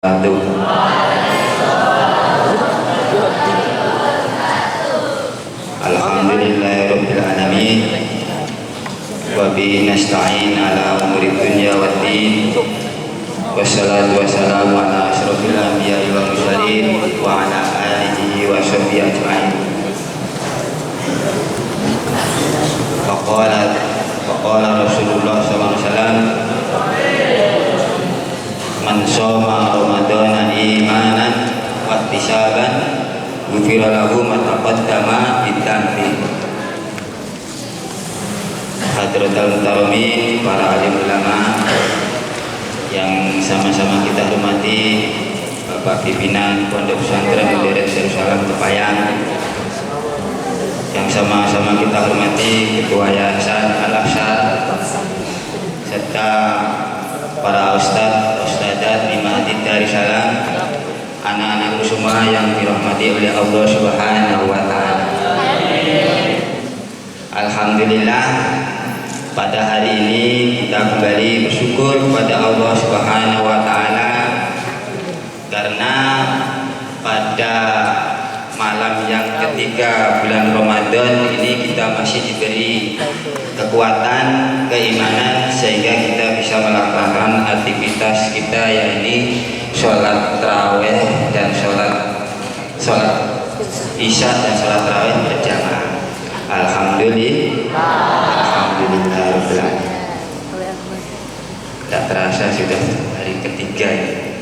Alhamdulillahirabbil alamin wa bihi nasta'in ala umuri dunya waddin wassalatu wassalamu ala asyrofil anbiya'i wal mursalin wa ala alihi wa sahbihi ajma'in. Faqala Rasulullah sallallahu alaihi wasallam, man shoma ramadhana imanan wa ihtisaban ghufira lahu ma taqaddama min dhanbi. Hadratul mutaramin, para alim ulama yang sama-sama kita hormati, Bapak Pimpinan Pondok Pesantren Modern Darussalam Kepayang, yang sama-sama kita hormati Ketua Yayasan Al-Aqsa, serta para ustadzat di Masjid Darussalam, anak-anakku semua yang dirahmati oleh Allah Subhanahu wa taala. Alhamdulillah, pada hari ini kita kembali bersyukur kepada Allah Subhanahu wa taala karena pada malam yang ketiga bulan Ramadan ini kita masih diberi kekuatan, keimanan sehingga kita bisa melakukan aktivitas kita, yakni sholat tarawih dan sholat isya dan sholat tarawih berjamaah. Alhamdulillah. Tak terasa sudah hari ketiga ini.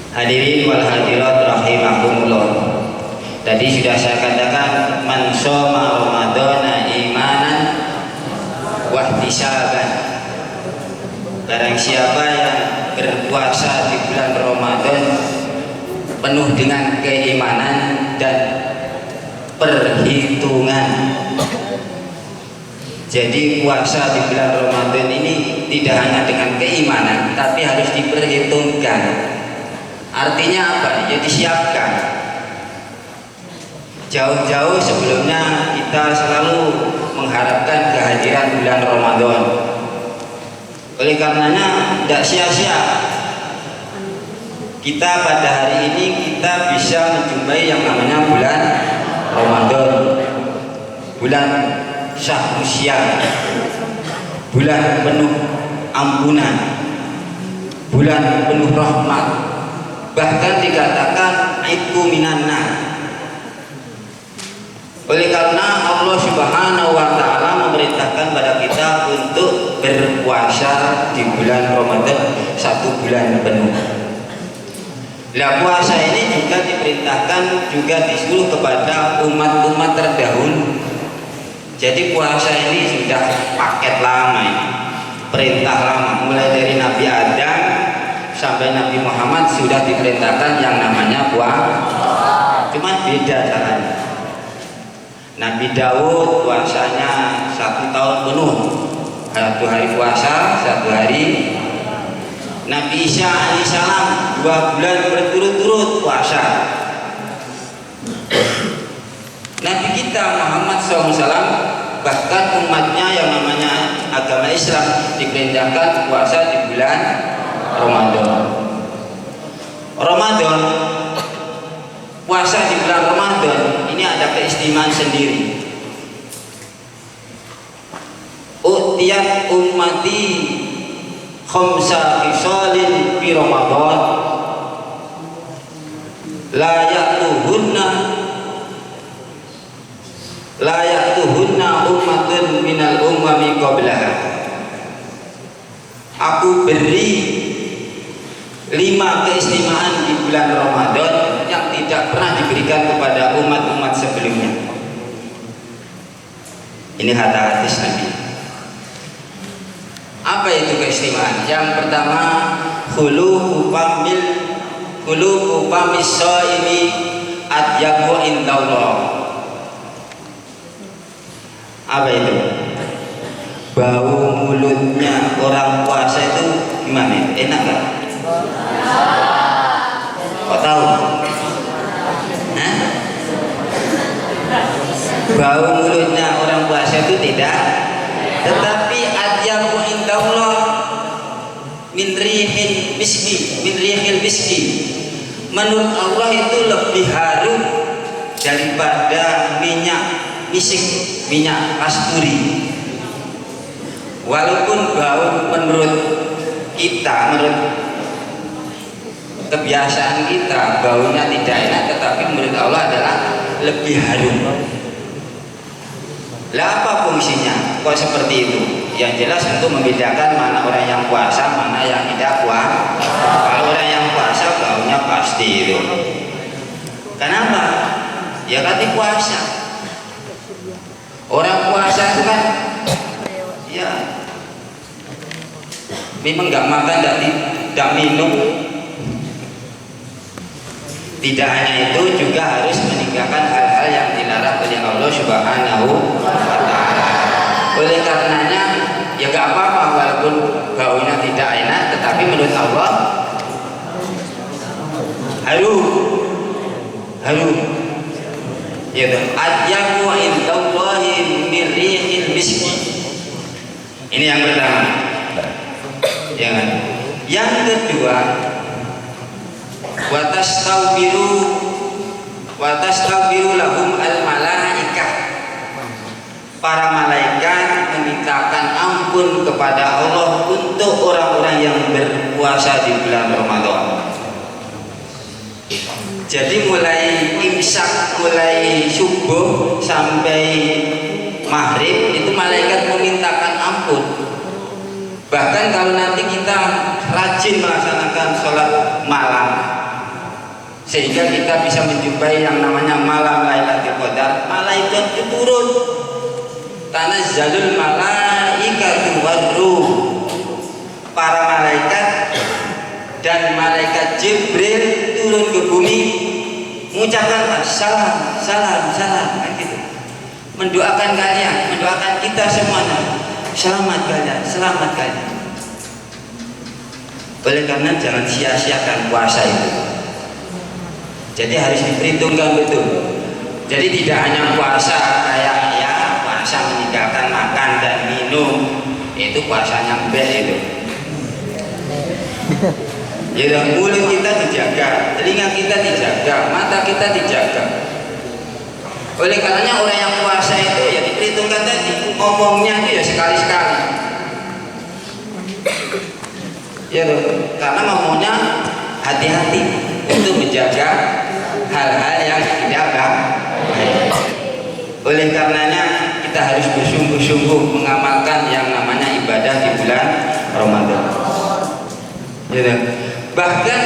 Hadirin wal hadirat rahimakumullah. Tadi sudah saya katakan, man shoma ramadhana imanan wa ihtisaban. Barang siapa yang berpuasa di bulan Ramadan penuh dengan keimanan dan perhitungan. Jadi puasa di bulan Ramadan ini tidak hanya dengan keimanan, tapi harus diperhitungkan. Artinya apa? Ya disiapkan. Jauh-jauh sebelumnya kita selalu mengharapkan kehadiran bulan Ramadan. Oleh karenanya tidak sia-sia kita pada hari ini kita bisa menjumpai yang namanya bulan Ramadan, bulan syahrul syam, bulan penuh ampunan, bulan penuh rahmat, bahkan dikatakan itu minanna. Oleh karena Allah Subhanahu wa taala memerintahkan pada kita untuk berpuasa di bulan Ramadan 1 bulan penuh. Lah puasa ini juga diperintahkan, juga disuruh kepada umat-umat terdahulu. Jadi puasa ini sudah paket lama ini, perintah lama, mulai dari Nabi Adam sampai Nabi Muhammad sudah diperintahkan yang namanya puasa. Cuma beda caranya. Nabi Daud puasanya 1 tahun penuh, 1 hari puasa, 1 hari. Nabi Isa alaihissalam 2 bulan berturut-turut puasa. Nabi kita Muhammad SAW bahkan umatnya yang namanya agama Islam diperintahkan puasa di bulan Ramadan. Puasa di bulan Ramadan ini ada keistimewaan sendiri. U'tiyat ummati khamsa khisalin fi Ramadan la ya'tuhunna ummatun minal ummami qablaha. Aku beri 5 keistimewaan di bulan Ramadan yang tidak pernah diberikan kepada umat-umat sebelumnya. Ini kata hadis Nabi. Apa itu keistimewaan? Yang pertama, khuluqu famis shaimi atyabu indallah. Apa itu? Bau mulutnya orang puasa itu gimana? Enak gak? Kok tahu? Hah? Bau mulutnya orang puasa itu tidak, tetapi atyabu indallah min rihil miski. Menurut Allah itu lebih harum daripada minyak misik, minyak kasturi. Walaupun bau menurut kita, menurut kebiasaan kita baunya tidak enak, tetapi menurut Allah adalah lebih harum. Lah apa fungsinya kok seperti itu? Yang jelas untuk membedakan mana orang yang puasa, mana yang tidak puasa. Kalau orang yang puasa baunya pasti itu. Kenapa? Ya kan puasa. Orang puasa itu kan ya memang nggak makan, tidak minum. Tidak hanya itu, juga harus meninggalkan hal-hal yang dilarang oleh Allah Subhanahu wa Ta'ala. Oleh karenanya ya gak apa-apa walaupun baunya tidak enak, tetapi menurut Allah harum. Ya kan? Atyabu indallahi min rihil miski. Ini yang pertama. Ya kan? Yang kedua, wa tastawbiru lahum al malaikah. Para malaikat memintakan ampun kepada Allah untuk orang-orang yang berpuasa di bulan Ramadan. Jadi mulai imsak, mulai subuh sampai maghrib itu malaikat memintakan ampun. Bahkan kalau nanti kita rajin melaksanakan sholat malam, sehingga kita bisa menjumpai yang namanya malam Lailatul Qadar, malaikat itu turun. Tanazzalul malaikatu warruh. Para malaikat dan malaikat Jibril turun ke bumi mengucapkan salam gitu. Mendoakan kalian, mendoakan kita semuanya. Selamat kalian. Oleh karena jangan sia-siakan puasa itu. Jadi harus diperhitungkan betul. Jadi tidak hanya puasa kayak ya puasa meninggalkan makan dan minum, itu puasanya mbak itu. Ya, mulut kita dijaga, telinga kita dijaga, mata kita dijaga. Oleh karenanya orang yang puasa itu ya diperhitungkan tadi, ngomongnya itu ya sekali-sekali. Ya, karena ngomongnya hati-hati untuk menjaga hal-hal yang tidak baik. Oleh karenanya kita harus bersungguh-sungguh mengamalkan yang namanya ibadah di bulan Ramadan. Ya, bahkan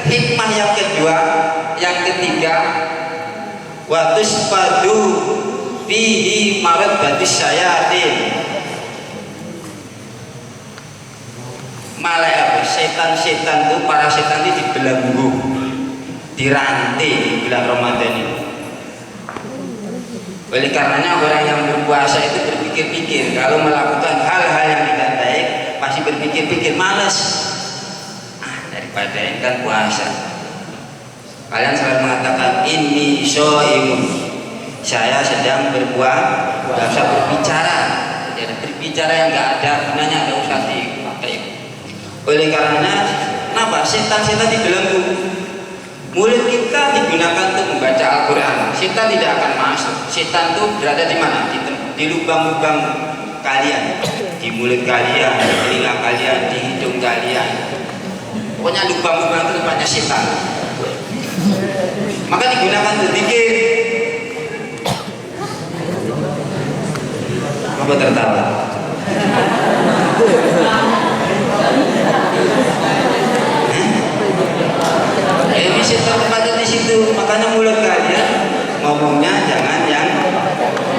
hikmah yang kedua, yang ketiga, wa tusfadu fihi maraddatis syayatin. Malaikat setan-setan itu, para setan itu dibelenggu, dirantai di bulan Ramadan ini. Oleh karenanya orang yang berpuasa itu berpikir-pikir, kalau melakukan hal-hal yang tidak baik masih berpikir-pikir, malas. Daripada yang kan puasa. Kalian selalu mengatakan ini shoimun, saya sedang berpuasa. Tidak usah berbicara, jadi berbicara yang nggak ada gunanya, nggak usah dipakai. Oleh karenanya, kenapa setan-setan dibelenggu? Mulut kita digunakan untuk membaca Al-Quran. Setan tidak akan masuk. Setan itu berada di mana? Di lubang-lubang kalian, di mulut kalian, di telinga kalian, di hidung kalian. Pokoknya lubang-lubang itu tempatnya setan. Maka digunakan untuk zikir. Apa tertawa? Ini setan tempatnya di situ. Makanya mulut kalian ngomongnya jangan yang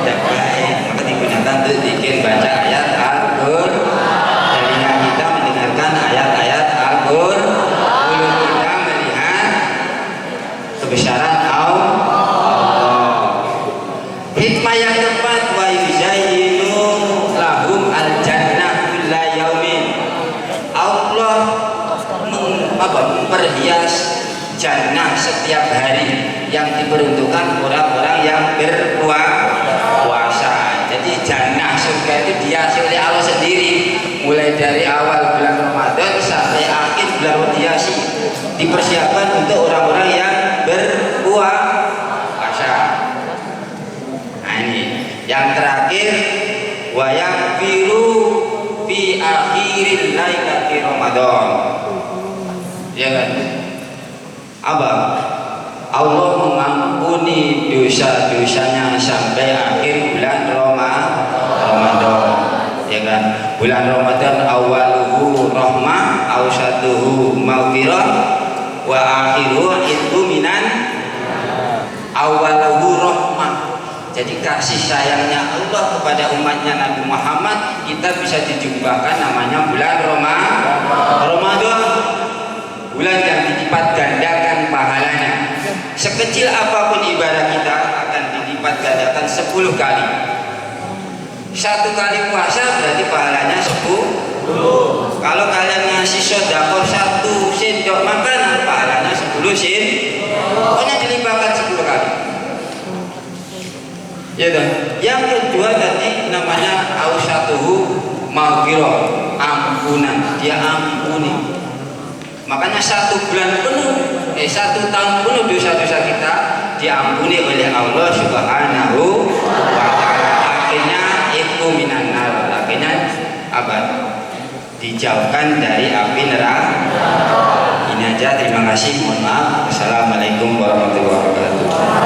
tidak baik. Maka digunakan untuk zikir, baca ayat Al-Qur'an. Telinga kita mendengarkan ayat-ayat Al-Qur'an. Mulut kita melihat kebesaran Allah. Hikmah yang keempat, wa yuzayyinu lahum al-jannah kulla yaumin. Allah memperhias jannah setiap hari yang diperuntukkan orang-orang yang berpuasa. Jadi jannah surga itu dihiasi oleh Allah sendiri, mulai dari awal bulan Ramadan sampai bulan rodiasi dipersiapkan untuk orang-orang yang berpuasa. Nah ini yang terakhir, wa yaghfiru fi akhiril lailati Ramadan. Ya kan? Apa? Allah mengampuni dosa-dosanya sampai akhir bulan Ramadan. Ya kan? Bulan Ramadan awaluhu rahmah, awsatuhu maghfirah, wa akhiruhu itu minan. Awaluhu rahmah. Jadi kasih sayangnya Allah kepada umatnya Nabi Muhammad kita bisa dijumpakan namanya bulan Ramadan. Bulan yang dilipat gandakan pahalanya. Sekecil apapun ibadah kita akan dilipat gandakan 10 kali. 1 kali puasa berarti pahalanya 10. Kalau kalian ngasih sedekah 1 sendok makan pahalanya 10 sen. Pokoknya dilimpahkan 10 kali. Ya kan? Yang kedua tadi namanya ausatuhu maghfirah, ampunan, dia ampuni. Makanya 1 bulan penuh, 1 tahun penuh dosa-dosa kita diampuni oleh Allah Subhanahu wa Ta'ala. Akhirnya itu minanar, akhirnya apa? Dijauhkan dari api neraka. Ini aja, terima kasih, mohon maaf. Assalamualaikum warahmatullahi wabarakatuh.